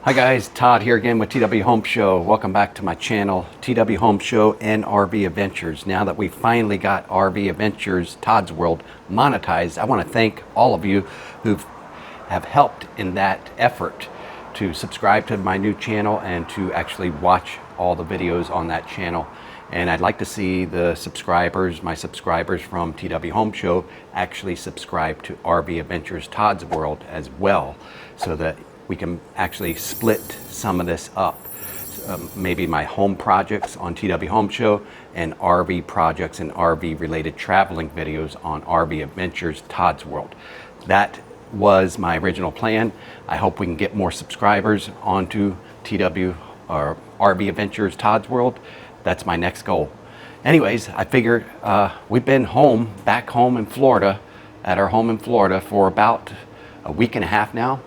Hi guys, Todd here again with TW Home Show. Welcome back to my channel, TW Home Show and RV Adventures. Now that we finally got RV Adventures Todd's World monetized, I want to thank all of you who have helped in that effort to subscribe to my new channel and to actually watch all the videos on that channel. And I'd like to see the subscribers, my subscribers from TW Home Show, actually subscribe to RV Adventures Todd's World as well, so that we can actually split some of this up. Maybe my home projects on TW Home Show and RV projects and RV related traveling videos on RV Adventures Todd's World. That was my original plan. I hope we can get more subscribers onto TW or RV Adventures Todd's World. That's my next goal. Anyways, I figured we've been back home in Florida, at our home in Florida for about a week and a half now.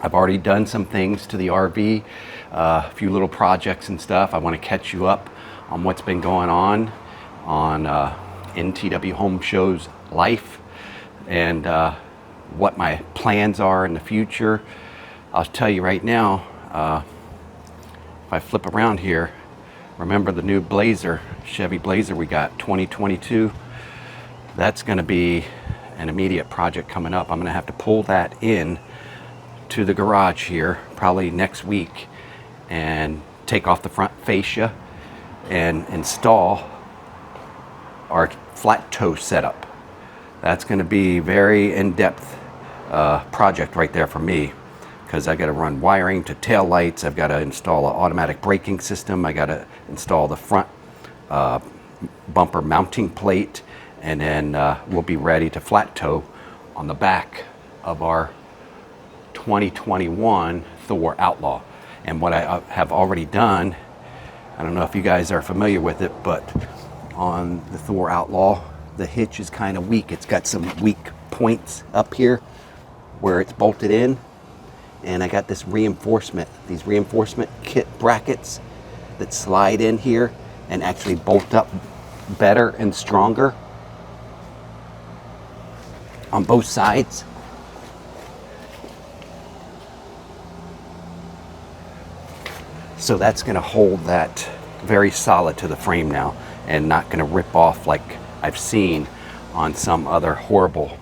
I've already done some things to the RV, a few little projects and stuff. I want to catch you up on what's been going on in TW Home Show's life and what my plans are in the future. I'll tell you right now, if I flip around here, remember the new Blazer, Chevy Blazer we got, 2022? That's going to be an immediate project coming up. I'm going to have to pull that in to the garage here probably next week and take off the front fascia and install our flat toe setup. That's going to be very in-depth project right there for me, because I got to run wiring to tail lights. I've got to install an automatic braking system. I got to install the front bumper mounting plate, and then we'll be ready to flat toe on the back of our 2021 Thor Outlaw. And what I have already done, I don't know if you guys are familiar with it, but on the Thor Outlaw, the hitch is kind of weak. It's got some weak points up here where it's bolted in, and I got these reinforcement kit brackets that slide in here and actually bolt up better and stronger on both sides. So that's going to hold that very solid to the frame now and not going to rip off like I've seen on some other horrible,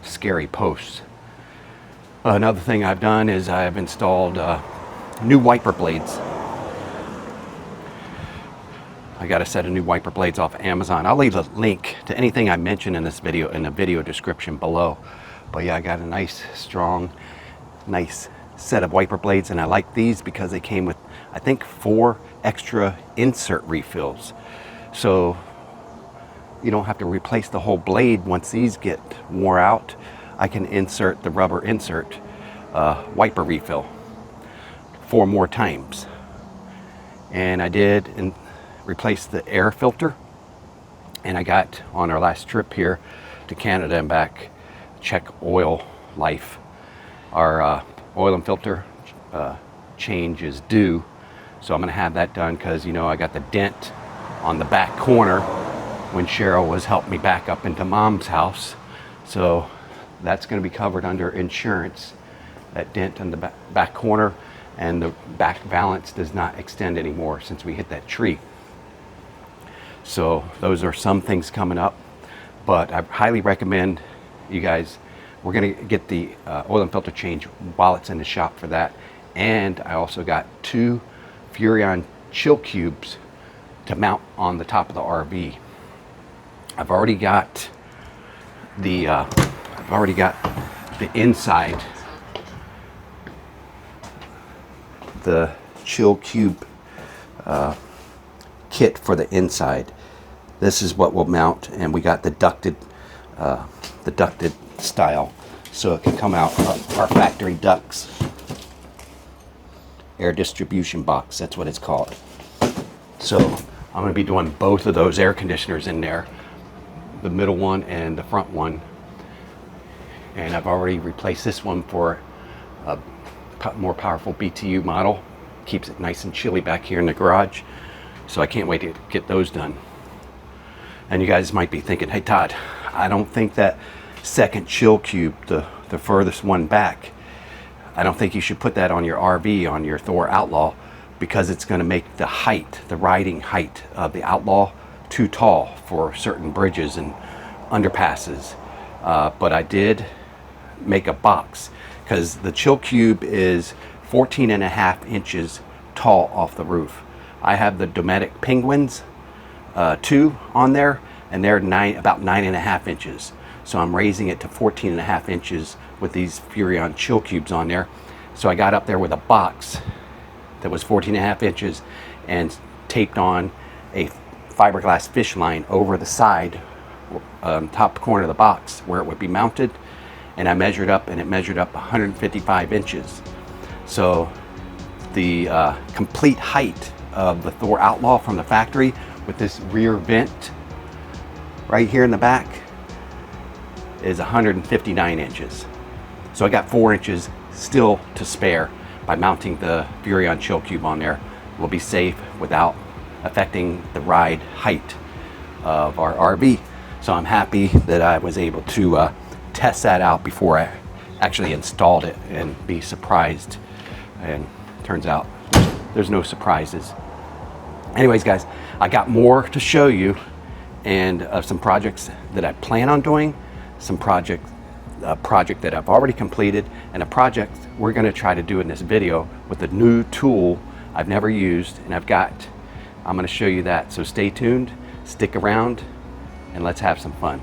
scary posts. Another thing I've done is I've installed new wiper blades. I got a set of new wiper blades off of Amazon. I'll leave a link to anything I mention in this video in the video description below. But yeah, I got a nice, strong, nice set of wiper blades, and I like these because they came with, I think, 4 extra insert refills, so you don't have to replace the whole blade once these get wore out. I can insert the rubber insert wiper refill 4 more times. And I did replace the air filter, and I got on our last trip here to Canada and back, check oil life. Our oil and filter change is due, so I'm going to have that done, because you know I got the dent on the back corner when Cheryl was helping me back up into Mom's house, so that's going to be covered under insurance. That dent on the back corner, and the back valance does not extend anymore since we hit that tree. So those are some things coming up, but I highly recommend you guys. We're going to get the oil and filter change while it's in the shop for that. And I also got 2 Furrion chill cubes to mount on the top of the RV. I've already got the inside, the chill cube kit for the inside. This is what will mount, and we got the ducted style, so it can come out our factory ducts. Air distribution box, that's what it's called. So I'm going to be doing both of those air conditioners in there, the middle one and the front one. And I've already replaced this one for a more powerful BTU model. Keeps it nice and chilly back here in the garage, so I can't wait to get those done. And you guys might be thinking, hey Todd, I don't think that second chill cube, the furthest one back, I don't think you should put that on your RV, on your Thor Outlaw, because it's going to make the height, the riding height of the Outlaw too tall for certain bridges and underpasses. But I did make a box because the chill cube is 14.5 inches tall off the roof. I have the Dometic Penguins 2 on there, and they're about 9.5 inches. So I'm raising it to 14.5 inches with these Furrion chill cubes on there. So I got up there with a box that was 14.5 inches and taped on a fiberglass fish line over the side, top corner of the box where it would be mounted. And I measured up, and it measured up 155 inches. So the complete height of the Thor Outlaw from the factory with this rear vent right here in the back is 159 inches. So I got 4 inches still to spare by mounting the Furrion chill cube on there. We'll be safe without affecting the ride height of our RV. So I'm happy that I was able to test that out before I actually installed it and be surprised. And turns out there's no surprises. Anyways, guys, I got more to show you, and some projects that I plan on doing, a project that I've already completed, and a project we're going to try to do in this video with a new tool I've never used, and I'm going to show you that. So stay tuned, stick around, and let's have some fun.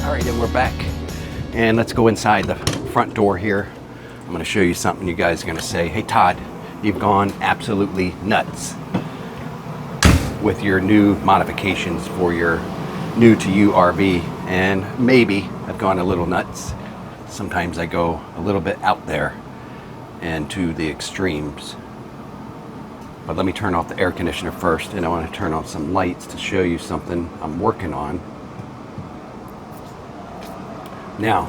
All right, and we're back, and let's go inside the front door here. I'm going to show you something you guys are going to say, hey Todd, you've gone absolutely nuts with your new modifications for your new to you RV. And maybe I've gone a little nuts. Sometimes I go a little bit out there and to the extremes. But let me turn off the air conditioner first, and I want to turn on some lights to show you something I'm working on. Now,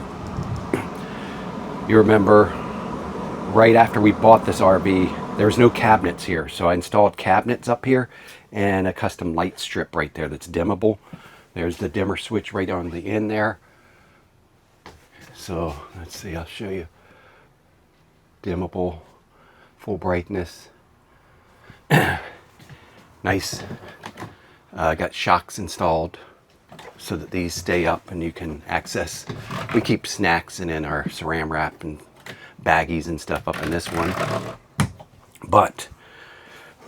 you remember right after we bought this RV, there was no cabinets here. So I installed cabinets up here and a custom light strip right there that's dimmable. There's the dimmer switch right on the end there. So let's see, I'll show you. Dimmable, full brightness. Nice. Got shocks installed so that these stay up and you can access. We keep snacks and in our saran wrap and baggies and stuff up in this one. But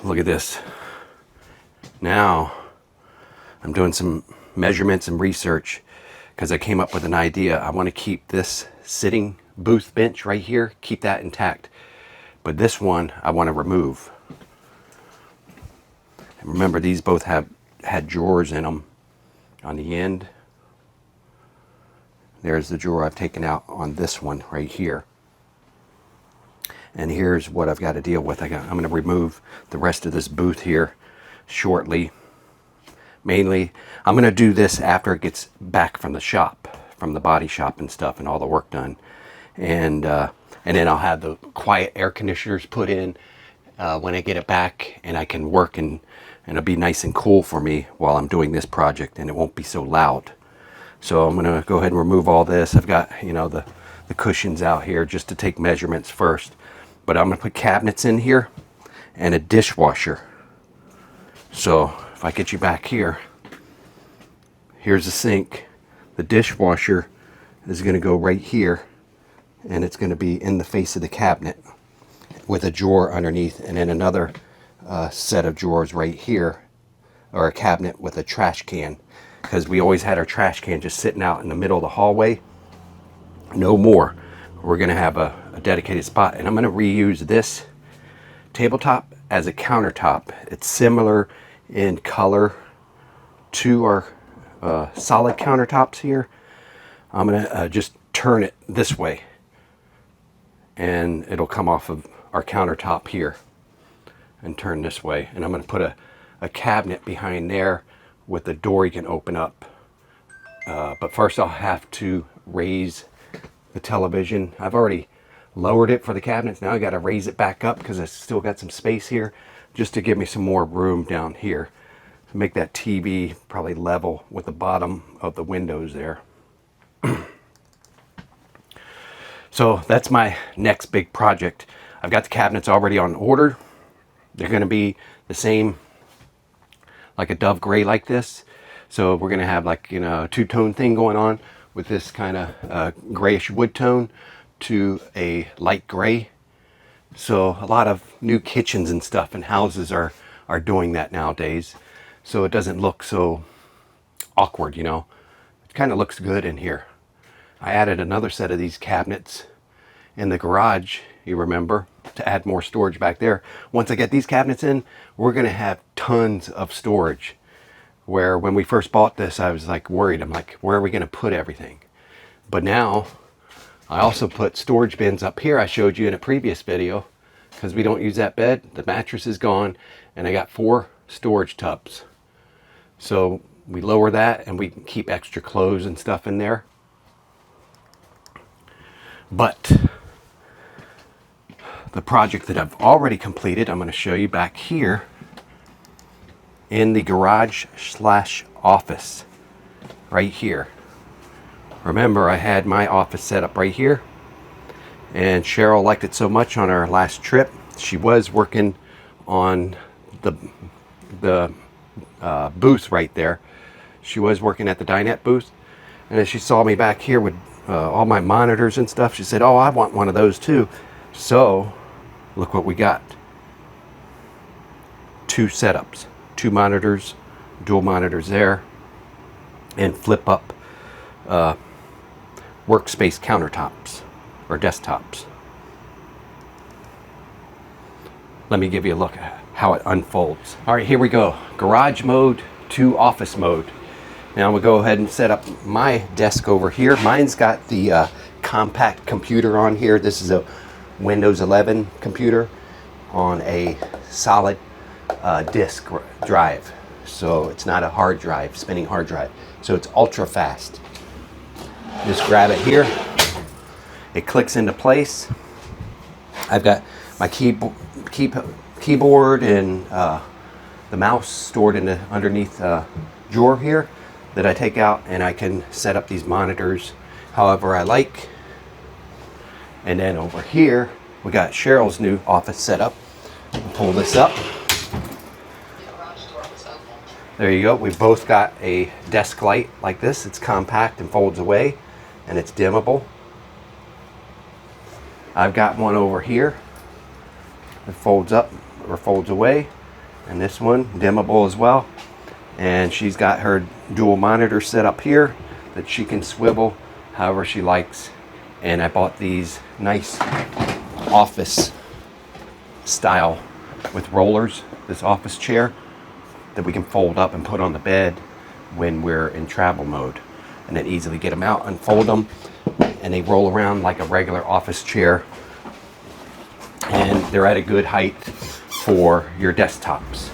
look at this. Now I'm doing some measurements and research because I came up with an idea. I want to keep this sitting booth bench right here, keep that intact. But this one I want to remove. And remember, these both had drawers in them on the end. There's the drawer I've taken out on this one right here. And here's what I've got to deal with. I'm going to remove the rest of this booth here shortly. Mainly, I'm going to do this after it gets back from the shop, from the body shop and stuff, and all the work done. And then I'll have the quiet air conditioners put in when I get it back, and I can work, and it'll be nice and cool for me while I'm doing this project, and it won't be so loud. So I'm going to go ahead and remove all this. I've got, you know, the cushions out here just to take measurements first. But I'm going to put cabinets in here and a dishwasher. So if I get you back here, here's the sink. The dishwasher is going to go right here, and it's going to be in the face of the cabinet with a drawer underneath, and then another set of drawers right here, or a cabinet with a trash can, because we always had our trash can just sitting out in the middle of the hallway. No more. We're going to have a dedicated spot, and I'm going to reuse this tabletop as a countertop. It's similar in color to our solid countertops here. I'm going to just turn it this way, and it'll come off of our countertop here. and turn this way. And I'm going to put a cabinet behind there with a door you can open up. But first I'll have to raise the television. I've already lowered it for the cabinets. Now I got to raise it back up because I still got some space here, just to give me some more room down here. Make that TV probably level with the bottom of the windows there. So that's my next big project. I've got the cabinets already on order. They're going to be the same, like a dove gray like this. So we're going to have like, you know, a two-tone thing going on with this kind of grayish wood tone to a light gray. So a lot of new kitchens and stuff and houses are doing that nowadays. So it doesn't look so awkward, you know. It kind of looks good in here. I added another set of these cabinets in the garage, you remember, to add more storage back there. Once I get these cabinets in, we're going to have tons of storage. Where when we first bought this, I was like worried. I'm like, where are we going to put everything? But now I also put storage bins up here. I showed you in a previous video, because we don't use that bed. The mattress is gone, and I got 4 storage tubs. So we lower that and we can keep extra clothes and stuff in there. But the project that I've already completed, I'm going to show you back here in the garage / office right here. Remember, I had my office set up right here, and Cheryl liked it so much on our last trip. She was working on the booth right there. She was working at the dinette booth, and as she saw me back here with all my monitors and stuff, she said, oh, I want one of those too. So look what we got. 2 setups, 2 monitors, dual monitors there, and flip up Workspace countertops or desktops. Let me give you a look at how it unfolds. All right, here we go. Garage mode to office mode. Now I'm gonna go ahead and set up my desk over here. Mine's got the compact computer on here. This is a Windows 11 computer on a solid disk drive. So it's not a hard drive, spinning hard drive. So it's ultra fast. Just grab it here. It clicks into place. I've got my keyboard and the mouse stored in the underneath drawer here that I take out, and I can set up these monitors however I like. And then over here we got Cheryl's new office setup. Pull this up. There you go. We've both got a desk light like this. It's compact and folds away, and it's dimmable. I've got one over here that folds up or folds away, and this one dimmable as well. And she's got her dual monitor set up here that she can swivel however she likes. And I bought these nice office style with rollers, this office chair that we can fold up and put on the bed when we're in travel mode, and then easily get them out, unfold them, and they roll around like a regular office chair, and they're at a good height for your desktops.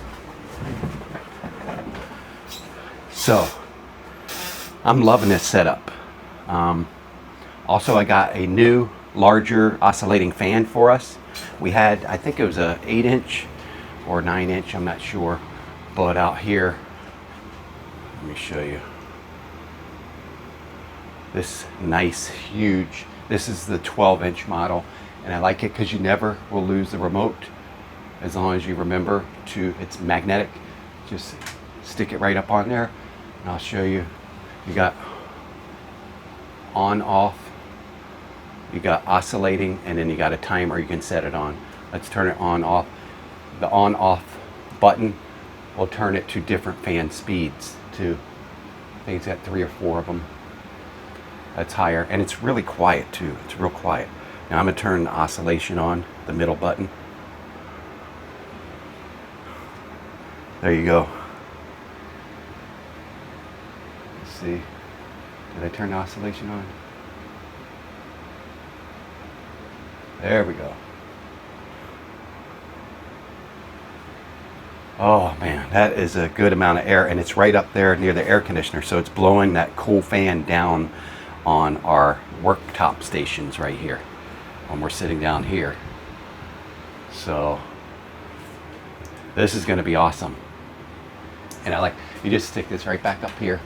So I'm loving this setup. Also, I got a new larger oscillating fan for us. We had, I think it was a 8-inch or 9-inch, I'm not sure. But out here, let me show you. This nice, huge, this is the 12-inch model. And I like it because you never will lose the remote as long as you remember to, it's magnetic. Just stick it right up on there. And I'll show you. You got on, off, you got oscillating, and then you got a timer you can set it on. Let's turn it on, off. The on, off button will turn it to different fan speeds too. I think it's got 3 or 4 of them. That's higher, and it's really quiet too. It's real quiet. Now I'm gonna turn the oscillation on, the middle button. There you go. Let's see. Did I turn the oscillation on? There we go. Oh man, that is a good amount of air, and it's right up there near the air conditioner, so it's blowing that cool fan down on our worktop stations right here when we're sitting down here. So this is going to be awesome. And I like, you just stick this right back up here.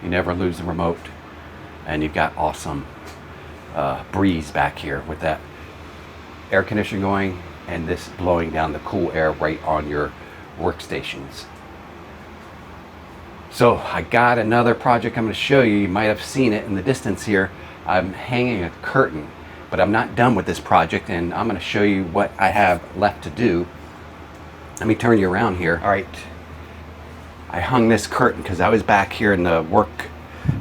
You never lose the remote, and you've got awesome breeze back here with that air conditioner going and this blowing down the cool air right on your workstations. So I got another project I'm going to show you. You might have seen it in the distance here. I'm hanging a curtain, but I'm not done with this project, and I'm going to show you what I have left to do. Let me turn you around here. All right, I hung this curtain because I was back here in the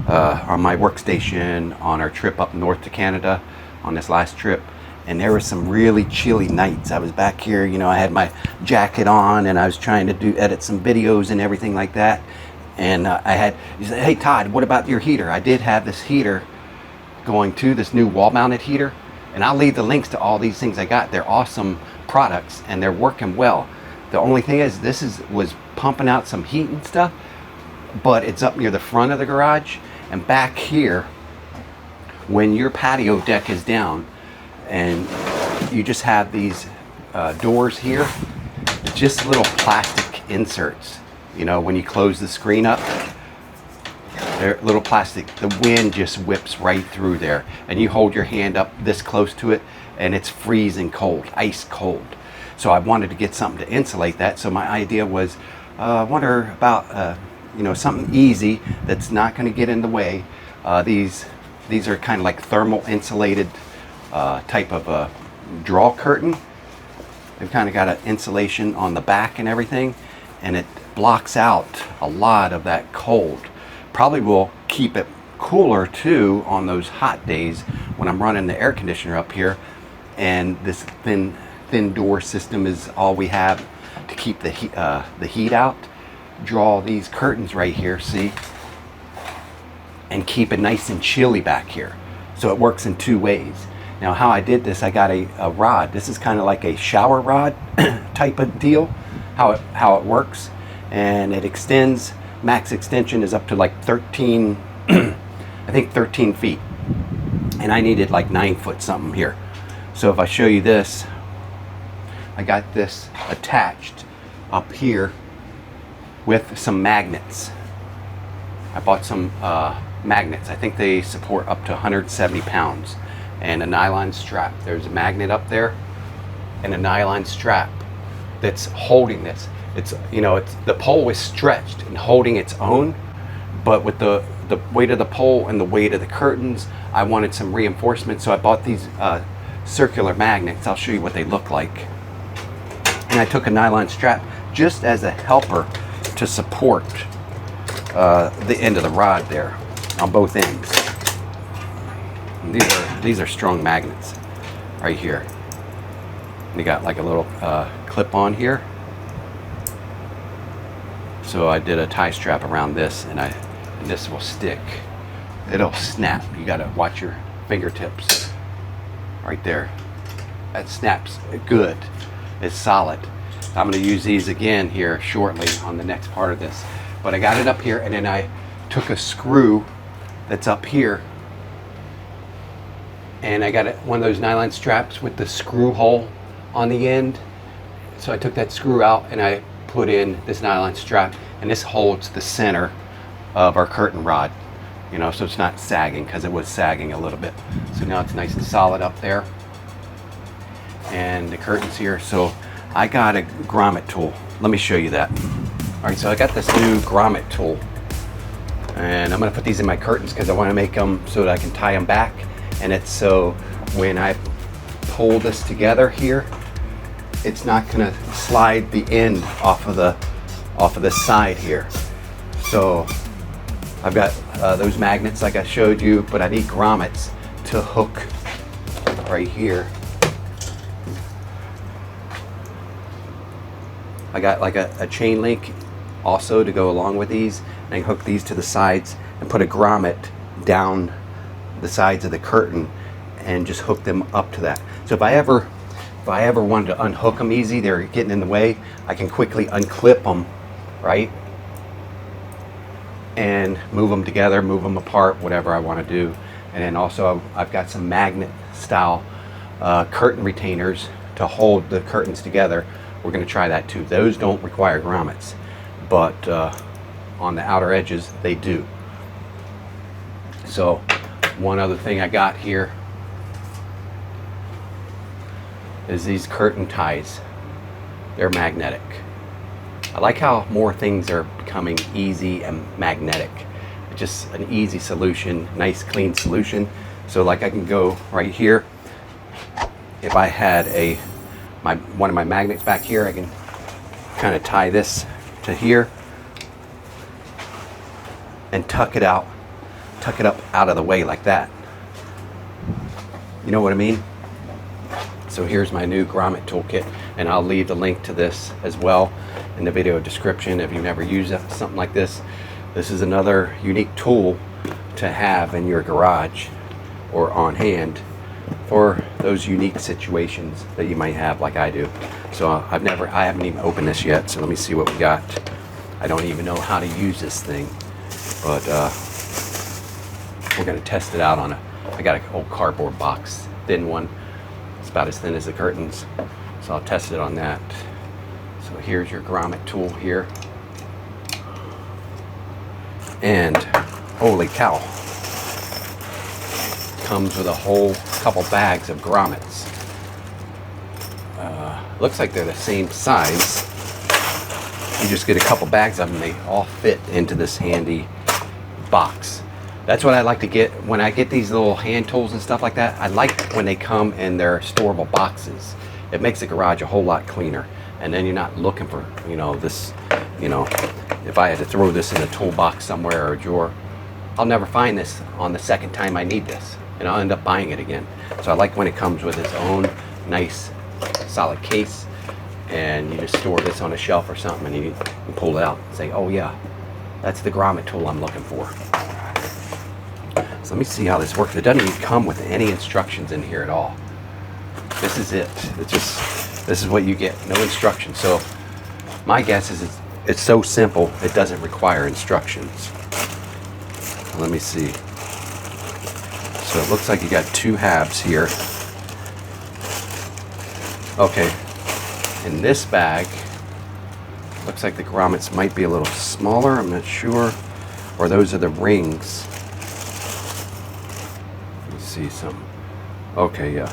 on my workstation on our trip up north to Canada on this last trip, and there were some really chilly nights. I was back here, you know, I had my jacket on and I was trying to edit some videos and everything like that. And you said, hey Todd, what about your heater? I did have this heater going to this new wall mounted heater, and I'll leave the links to all these things I got. They're awesome products and they're working well. The only thing is was pumping out some heat and stuff, but it's up near the front of the garage. And back here, when your patio deck is down and you just have these doors here, just little plastic inserts, you know, when you close the screen up, they're little plastic. The wind just whips right through there, and you hold your hand up this close to it and it's freezing cold, ice cold. So I wanted to get something to insulate that. So my idea was, I wonder about you know, something easy that's not going to get in the way. These are kind of like thermal insulated type of draw curtain. They've kind of got an insulation on the back and everything, and it blocks out a lot of that cold. Probably will keep it cooler too on those hot days when I'm running the air conditioner up here. And this thin door system is all we have to keep the heat out. Draw these curtains right here, see, and keep it nice and chilly back here. So it works in two ways. Now how I did this, I got a rod. This is kind of like a shower rod type of deal, how it works. And it extends, max extension is up to like 13, I think 13 feet. And I needed like 9 foot something here. So if I show you this, I got this attached up here with some magnets. I bought some magnets. I think they support up to 170 pounds. And a nylon strap. There's a magnet up there and a nylon strap that's holding this. It's, you know, the pole is stretched and holding its own, but with the weight of the pole and the weight of the curtains, I wanted some reinforcement, so I bought these circular magnets. I'll show you what they look like. And I took a nylon strap just as a helper to support the end of the rod there on both ends. And these are strong magnets right here. And they got like a little clip on here. So I did a tie strap around this, and this will stick. It'll snap. You gotta watch your fingertips right there. That snaps good. It's solid. I'm going to use these again here shortly on the next part of this. But I got it up here, and then I took a screw that's up here, and I got one of those nylon straps with the screw hole on the end. So I took that screw out and I put in this nylon strap, and this holds the center of our curtain rod, you know, so it's not sagging, because it was sagging a little bit. So now it's nice and solid up there, and the curtains here. So I got a grommet tool. Let me show you that. All right, so I got this new grommet tool, and I'm gonna put these in my curtains because I want to make them so that I can tie them back. And it's so when I pull this together here, it's not gonna slide the end off of the side here. So I've got those magnets like I showed you, but I need grommets to hook right here. I got like a chain link also to go along with these, and I hook these to the sides and put a grommet down the sides of the curtain and just hook them up to that. So if I ever if I ever wanted to unhook them easy, they're getting in the way, I can quickly unclip them, right? And move them together, move them apart, whatever I want to do. And then also I've got some magnet style curtain retainers to hold the curtains together. We're going to try that too. Those don't require grommets, but on the outer edges they do. So one other thing I got here is these curtain ties. They're magnetic. I like how more things are becoming easy and magnetic. It's just an easy solution, nice clean solution. So like I can go right here. If I had one of my magnets back here, I can kind of tie this to here and tuck it up out of the way like that. You know what I mean? So here's my new grommet toolkit, and I'll leave the link to this as well in the video description if you've never used something like this. This is another unique tool to have in your garage or on hand for those unique situations that you might have like I do. So I haven't even opened this yet, so let me see what we got. I don't even know how to use this thing, but we're gonna test it out on I got an old cardboard box, thin one. It's about as thin as the curtains, so I'll test it on that. So here's your grommet tool here, and holy cow, comes with a whole couple bags of grommets. Looks like they're the same size. You just get a couple bags of them, they all fit into this handy box. That's what I like to get when I get these little hand tools and stuff like that. I like when they come in their storable boxes. It makes the garage a whole lot cleaner. And then you're not looking for, this, if I had to throw this in a toolbox somewhere or a drawer, I'll never find this on the second time I need this. And I'll end up buying it again. So I like when it comes with its own nice solid case, and you just store this on a shelf or something, and you can pull it out and say, oh yeah, that's the grommet tool I'm looking for. So let me see how this works. It doesn't even come with any instructions in here at all. This is it. This is what you get, no instructions. So my guess is it's so simple it doesn't require instructions. Let me see. So it looks like you got two halves here. Okay, in this bag, looks like the grommets might be a little smaller, I'm not sure. Or those are the rings. Let me see some. Okay, yeah.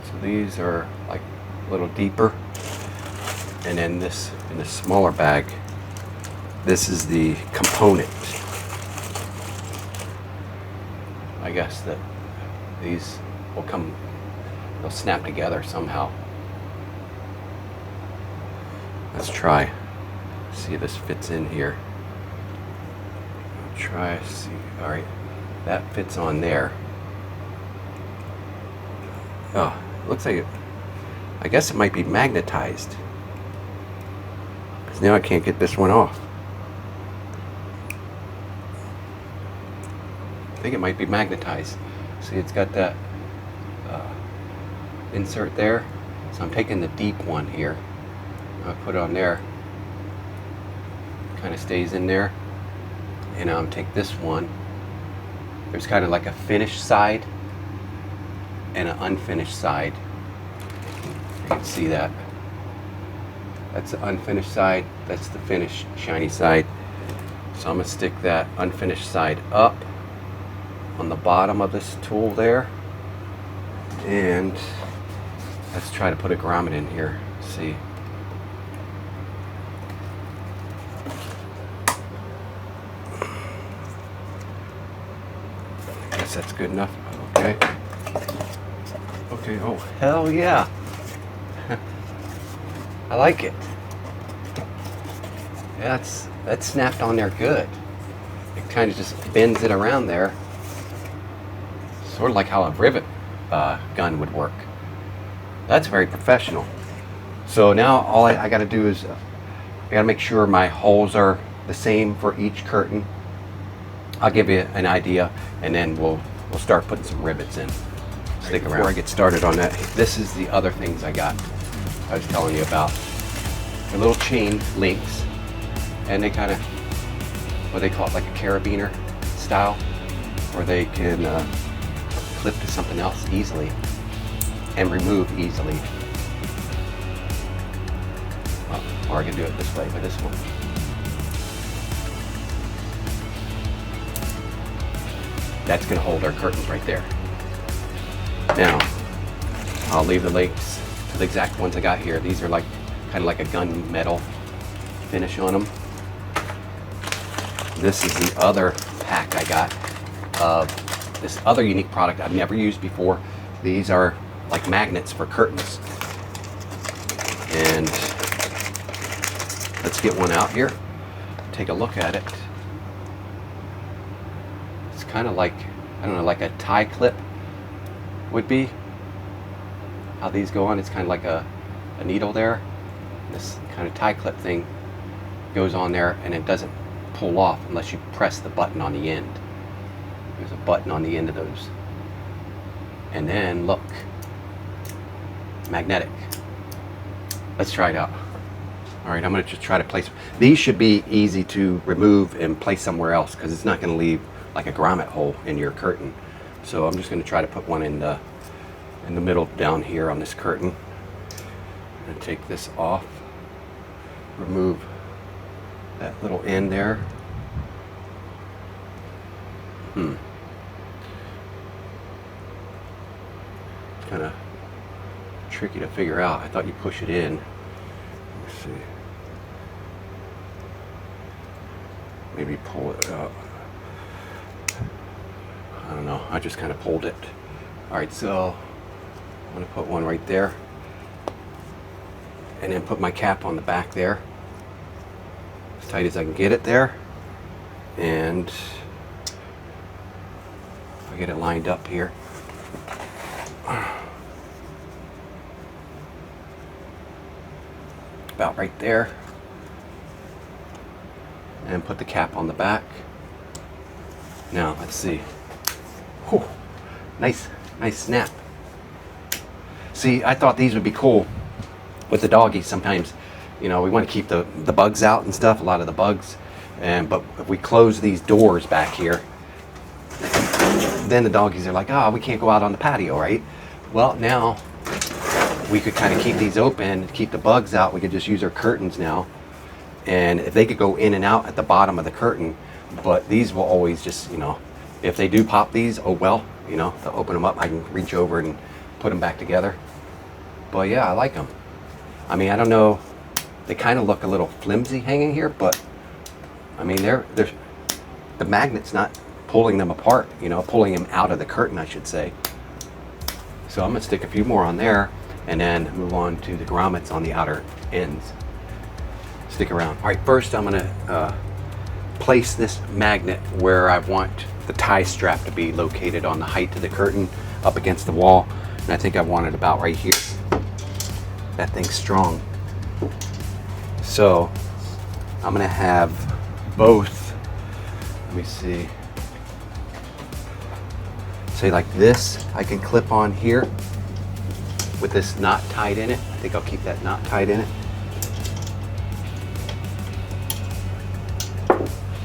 So these are like a little deeper. And then this, in the smaller bag, this is the component. I guess that these will they'll snap together somehow. Let's try, see if this fits in here. Try, see, all right, that fits on there. Oh, looks like I guess it might be magnetized. Because now I can't get this one off. I think it might be magnetized. See, it's got that insert there. So I'm taking the deep one here. I'll put it on there. Kind of stays in there. And I'll take this one. There's kind of like a finished side and an unfinished side. You can see that. That's the unfinished side. That's the finished shiny side. So I'm going to stick that unfinished side up on the bottom of this tool there, and let's try to put a grommet in here. See, I guess that's good enough. Okay. Okay. Oh hell yeah! I like it. Yeah, that's snapped on there good. It kind of just bends it around there. Sort of like how a rivet gun would work. That's very professional. So now all I got to do is I got to make sure my holes are the same for each curtain. I'll give you an idea, and then we'll start putting some rivets in. Stick around. Before I get started on that, this is the other things I got. I was telling you about the little chain links, and they kind of, what they call it, like a carabiner style, where they can clip to something else easily and remove easily. Well, or I can do it this way with this one. That's going to hold our curtains right there. Now, I'll leave the links to the exact ones I got here. These are like kind of like a gunmetal finish on them. This is the other pack I got of this other unique product I've never used before. These are like magnets for curtains. And let's get one out here, take a look at it. It's kind of like, I don't know, like a tie clip would be. How these go on, it's kind of like a needle there. This kind of tie clip thing goes on there, and it doesn't pull off unless you press the button on the end. There's a button on the end of those. And then look, magnetic. Let's try it out. All right, I'm gonna just try to place. These should be easy to remove and place somewhere else because it's not gonna leave like a grommet hole in your curtain. So I'm just gonna try to put one in the middle down here on this curtain. I'm gonna take this off, remove that little end there. It's kind of tricky to figure out. I thought you push it in. Let's see. Maybe pull it out. I don't know. I just kind of pulled it. All right, so I'm going to put one right there, and then put my cap on the back there, as tight as I can get it there, and I'll get it lined up here. About right there, and put the cap on the back. Now let's see. Whew. Nice snap. See, I thought these would be cool with the doggies. Sometimes, you know, we want to keep the bugs out and stuff, a lot of the bugs, but if we close these doors back here, then the doggies are like, oh, we can't go out on the patio, right? Well, now we could kind of keep these open, keep the bugs out. We could just use our curtains now, and if they could go in and out at the bottom of the curtain, but these will always just, you know, if they do pop these, oh well, you know, to open them up, I can reach over and put them back together. But yeah, I like them. I mean, I don't know, they kind of look a little flimsy hanging here, but I mean, they're the magnet's not pulling them apart, you know, pulling them out of the curtain, I should say. So I'm gonna stick a few more on there and then move on to the grommets on the outer ends. Stick around. All right, first I'm gonna place this magnet where I want the tie strap to be located on the height of the curtain up against the wall. And I think I want it about right here. That thing's strong. So I'm gonna have both, let me see, say like this, I can clip on here with this knot tied in it. I think I'll keep that knot tied in it.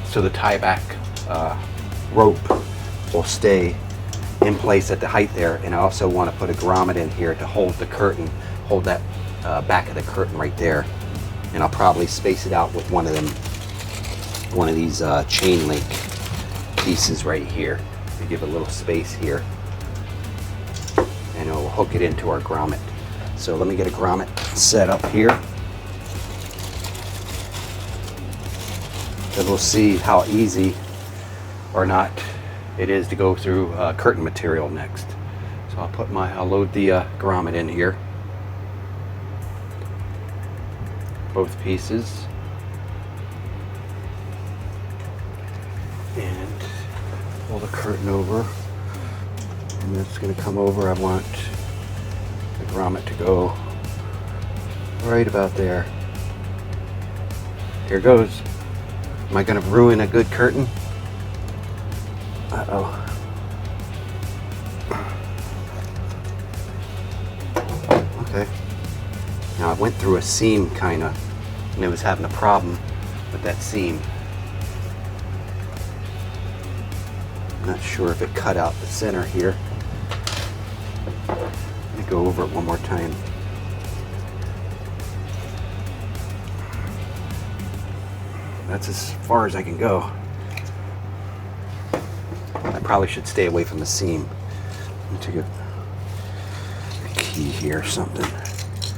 So the tie back rope will stay in place at the height there, and I also want to put a grommet in here to hold the curtain, hold that back of the curtain right there, and I'll probably space it out with one of these chain link pieces right here to give a little space here, and it'll hook it into our grommet. So let me get a grommet set up here, and we'll see how easy or not it is to go through curtain material next. So I'll load the grommet in here, both pieces, and pull the curtain over, and it's going to come over. I want the grommet to go right about there. Here goes. Am I going to ruin a good curtain? Uh-oh. Okay. Now I went through a seam kind of, and it was having a problem with that seam. I'm not sure if it cut out the center here. Let me go over it one more time. That's as far as I can go. I probably should stay away from the seam. Let me take a key here or something.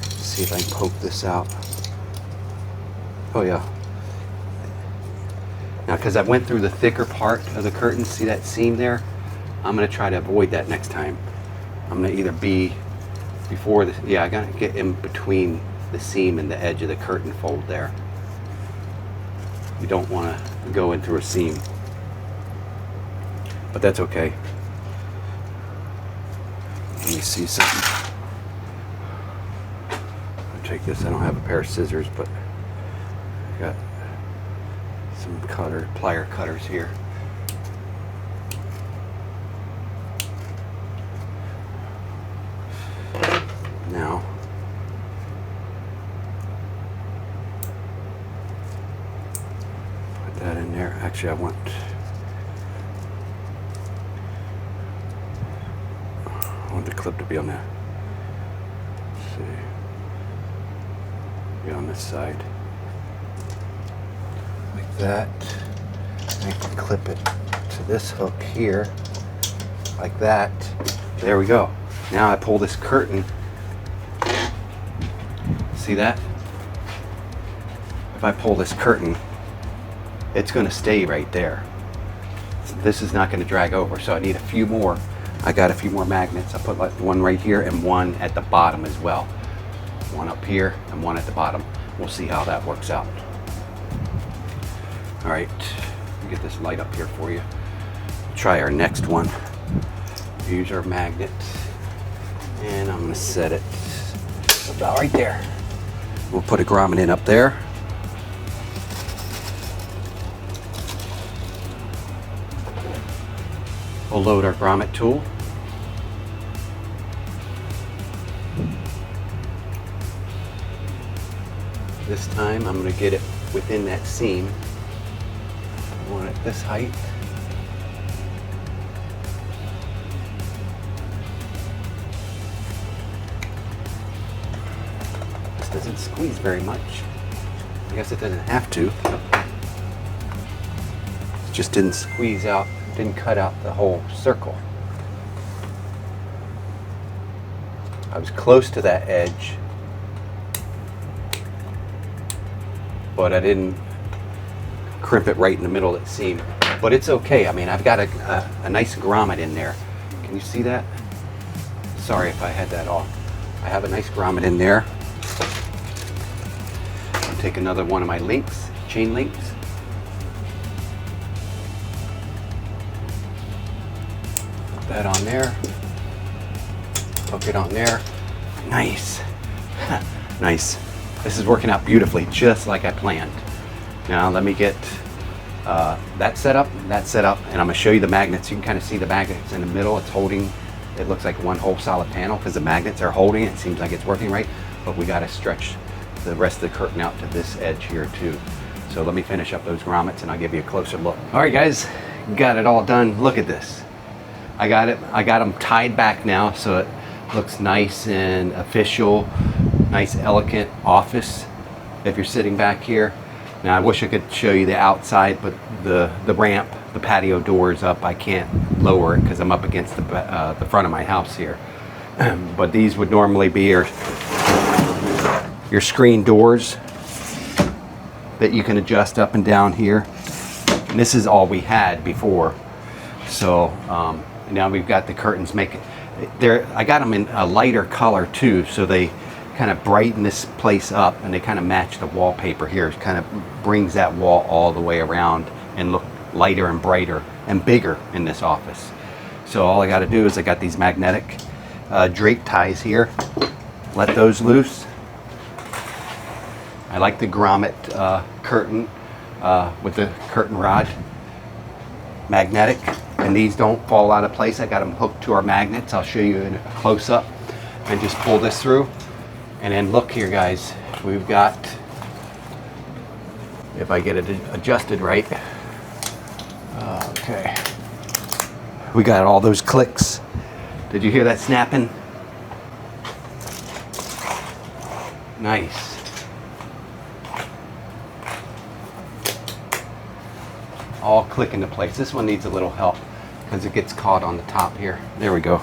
See if I can poke this out. Oh yeah. Now, because I went through the thicker part of the curtain, see that seam there? I'm going to try to avoid that next time. I'm going to either be before the, yeah, I got to get in between the seam and the edge of the curtain fold there. You don't want to go in through a seam, but that's okay. Let me see something. I'll take this. I don't have a pair of scissors, but I got some plier cutters here. Now, put that in there. Actually, I want the clip to be on that. Let's see, be on this side. Like that. I can clip it to this hook here, like that. There we go. Now I pull this curtain. See that? If I pull this curtain, it's going to stay right there. This is not going to drag over, so I need a few more. I got a few more magnets. I put like one right here and one at the bottom as well. One up here and one at the bottom. We'll see how that works out. All right, let me get this light up here for you. Try our next one. Use our magnet, and I'm going to set it about right there. We'll put a grommet in up there. We'll load our grommet tool. This time I'm going to get it within that seam. I want it this height. This doesn't squeeze very much. I guess it doesn't have to. It just didn't squeeze out, didn't cut out the whole circle. I was close to that edge, but I didn't crimp it right in the middle of the seam. But it's okay. I mean, I've got a nice grommet in there. Can you see that? Sorry if I had that off. I have a nice grommet in there. I'll take another one of my links, chain links. Put that on there. Hook it on there. Nice. Nice. This is working out beautifully, just like I planned. Now let me get that set up, and I'm going to show you the magnets. You can kind of see the magnets in the middle. It's holding, it looks like one whole solid panel because the magnets are holding it. It seems like it's working right, but we got to stretch the rest of the curtain out to this edge here too. So let me finish up those grommets and I'll give you a closer look. All right guys, got it all done. Look at this. I got them tied back now so it looks nice and official, nice elegant office if you're sitting back here. Now I wish I could show you the outside, but the ramp, the patio door is up. I can't lower it because I'm up against the front of my house here. But these would normally be your screen doors that you can adjust up and down here. And this is all we had before. So now we've got the curtains making. I got them in a lighter color too, so they kind of brighten this place up and they kind of match the wallpaper here. It kind of brings that wall all the way around and look lighter and brighter and bigger in this office. So all I got to do is I got these magnetic drape ties here. Let those loose. I like the grommet curtain with the curtain rod, magnetic, and these don't fall out of place. I got them hooked to our magnets. I'll show you in a close-up and just pull this through. And then look here, guys, we've got, if I get it adjusted right, okay, we got all those clicks. Did you hear that snapping? Nice. All click into place. This one needs a little help because it gets caught on the top here. There we go.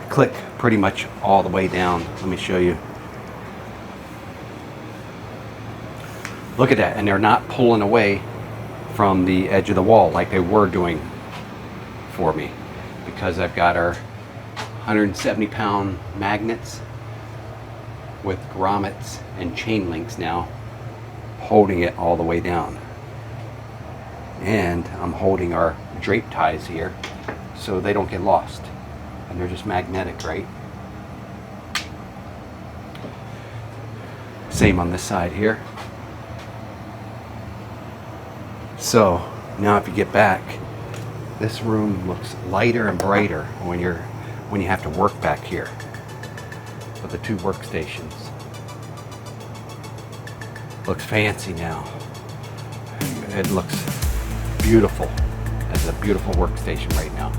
Click pretty much all the way down. Let me show you. Look at that, and they're not pulling away from the edge of the wall like they were doing for me, because I've got our 170-pound magnets with grommets and chain links now holding it all the way down. And I'm holding our drape ties here so they don't get lost, and they're just magnetic, right? Same on this side here. So now if you get back, this room looks lighter and brighter when you have to work back here with the 2 workstations. Looks fancy now. It looks beautiful. It's a beautiful workstation right now.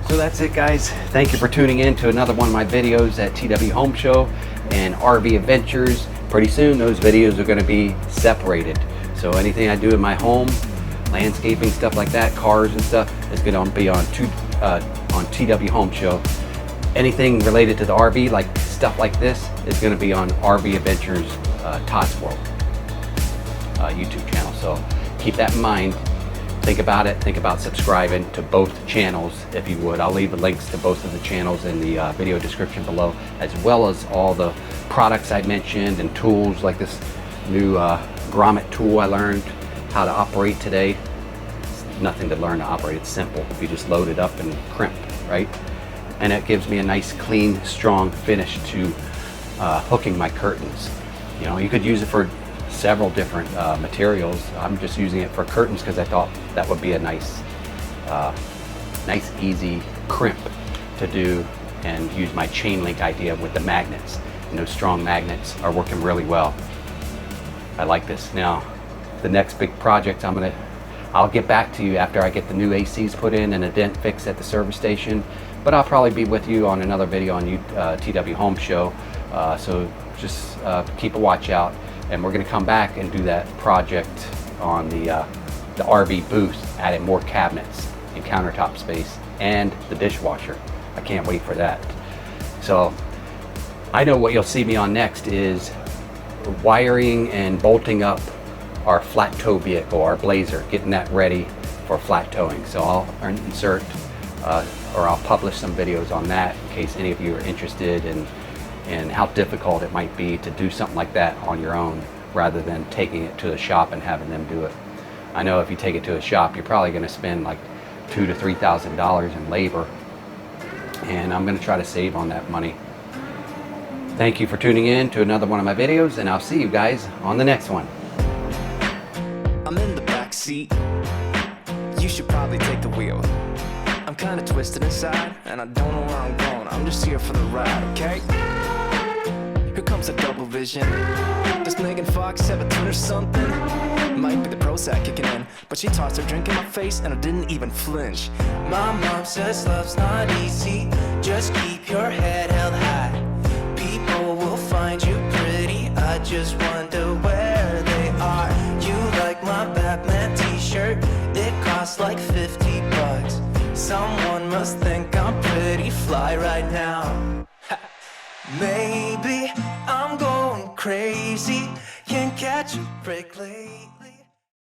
So that's it, guys. Thank you for tuning in to another one of my videos at TW Home Show and RV Adventures. Pretty soon those videos are going to be separated. So anything I do in my home, landscaping, stuff like that, cars and stuff, is going to be on TW Home Show. Anything related to the RV, like stuff like this, is going to be on RV Adventures Todd's World YouTube channel. So keep that in mind. Think about it. Think about subscribing to both channels if you would. I'll leave the links to both of the channels in the video description below, as well as all the products I mentioned and tools like this new grommet tool I learned how to operate today. It's nothing to learn to operate. It's simple. You just load it up and crimp, right? And it gives me a nice, clean, strong finish to hooking my curtains. You know, you could use it for several different materials. I'm just using it for curtains because I thought that would be a nice, easy crimp to do, and use my chain link idea with the magnets. And those strong magnets are working really well. I like this. Now, the next big project I'll get back to you after I get the new ACs put in and a dent fixed at the service station. But I'll probably be with you on another video on TW Home Show. So just keep a watch out. And we're going to come back and do that project on the RV booth, adding more cabinets and countertop space and the dishwasher. I can't wait for that. So I know what you'll see me on next is wiring and bolting up our flat tow vehicle, our Blazer, getting that ready for flat towing. So I'll insert or I'll publish some videos on that in case any of you are interested in how difficult it might be to do something like that on your own rather than taking it to a shop and having them do it. I know if you take it to a shop, you're probably going to spend like $2,000 to $3,000 in labor, and I'm going to try to save on that money. Thank you for tuning in to another one of my videos, and I'll see you guys on the next one. I'm in the back seat. You should probably take the wheel. I'm kind of twisted inside, and I don't know where I'm going. I'm just here for the ride, okay? Here comes a double vision. Does Megan Fox have a tune or something? Might be the Prozac kicking in, but she tossed her drink in my face and I didn't even flinch. My mom says love's not easy, just keep your head held high. People will find you pretty, I just wonder where they are. You like my Batman t-shirt, it costs like 50 bucks. Someone must think I'm pretty fly right now. Maybe I'm going crazy, can't catch a break lately.